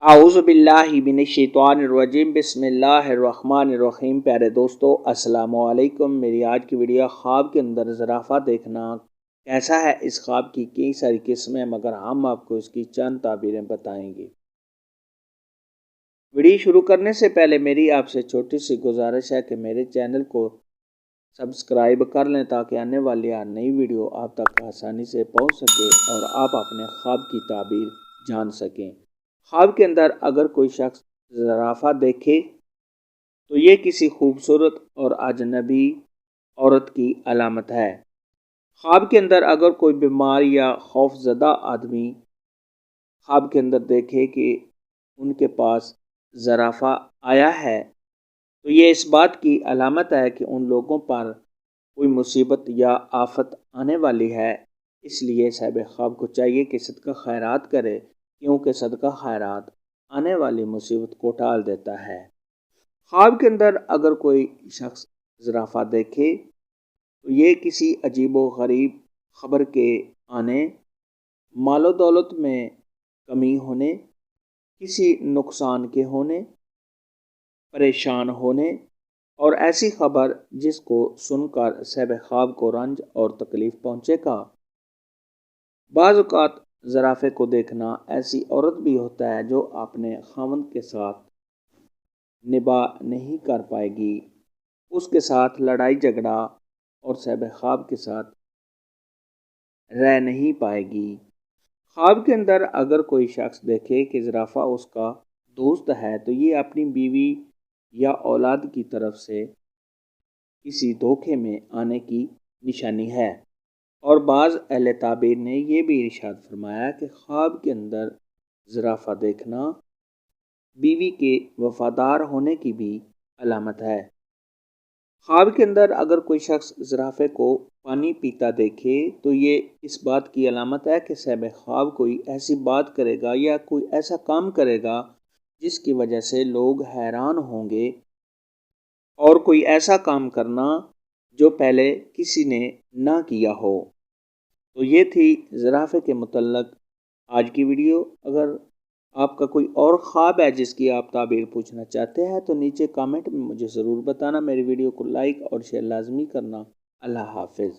اعوذ باللہ من الشیطان الرجیم بسم اللہ الرحمن الرحیم۔ پیارے دوستو السلام علیکم۔ میری آج کی ویڈیو خواب کے اندر زرافہ دیکھنا کیسا ہے، اس خواب کی کئی ساری قسمیں، مگر ہم آپ کو اس کی چند تعبیریں بتائیں گے۔ ویڈیو شروع کرنے سے پہلے میری آپ سے چھوٹی سی گزارش ہے کہ میرے چینل کو سبسکرائب کر لیں تاکہ آنے والی ہر نئی ویڈیو آپ تک آسانی سے پہنچ سکے اور آپ اپنے خواب کی تعبیر جان سکیں۔ خواب کے اندر اگر کوئی شخص زرافہ دیکھے تو یہ کسی خوبصورت اور اجنبی عورت کی علامت ہے۔ خواب کے اندر اگر کوئی بیمار یا خوف زدہ آدمی خواب کے اندر دیکھے کہ ان کے پاس زرافہ آیا ہے تو یہ اس بات کی علامت ہے کہ ان لوگوں پر کوئی مصیبت یا آفت آنے والی ہے۔ اس لیے صاحب خواب کو چاہیے کہ صدقہ خیرات کرے، کیونکہ صدقہ خیرات آنے والی مصیبت کو ٹال دیتا ہے۔ خواب کے اندر اگر کوئی شخص زرافہ دیکھے تو یہ کسی عجیب و غریب خبر کے آنے، مال و دولت میں کمی ہونے، کسی نقصان کے ہونے، پریشان ہونے اور ایسی خبر جس کو سن کر صاحب خواب کو رنج اور تکلیف پہنچے گا۔ بعض اوقات زرافے کو دیکھنا ایسی عورت بھی ہوتا ہے جو اپنے خاوند کے ساتھ نباہ نہیں کر پائے گی، اس کے ساتھ لڑائی جھگڑا اور صاحب خواب کے ساتھ رہ نہیں پائے گی۔ خواب کے اندر اگر کوئی شخص دیکھے کہ زرافہ اس کا دوست ہے تو یہ اپنی بیوی یا اولاد کی طرف سے کسی دھوکے میں آنے کی نشانی ہے۔ اور بعض اہل تعبیر نے یہ بھی ارشاد فرمایا کہ خواب کے اندر زرافہ دیکھنا بیوی کے وفادار ہونے کی بھی علامت ہے۔ خواب کے اندر اگر کوئی شخص زرافے کو پانی پیتا دیکھے تو یہ اس بات کی علامت ہے کہ صاحب خواب کوئی ایسی بات کرے گا یا کوئی ایسا کام کرے گا جس کی وجہ سے لوگ حیران ہوں گے، اور کوئی ایسا کام کرنا جو پہلے کسی نے نہ کیا ہو۔ تو یہ تھی زرافے کے متعلق آج کی ویڈیو۔ اگر آپ کا کوئی اور خواب ہے جس کی آپ تعبیر پوچھنا چاہتے ہیں تو نیچے کامنٹ میں مجھے ضرور بتانا۔ میری ویڈیو کو لائک اور شیئر لازمی کرنا۔ اللہ حافظ۔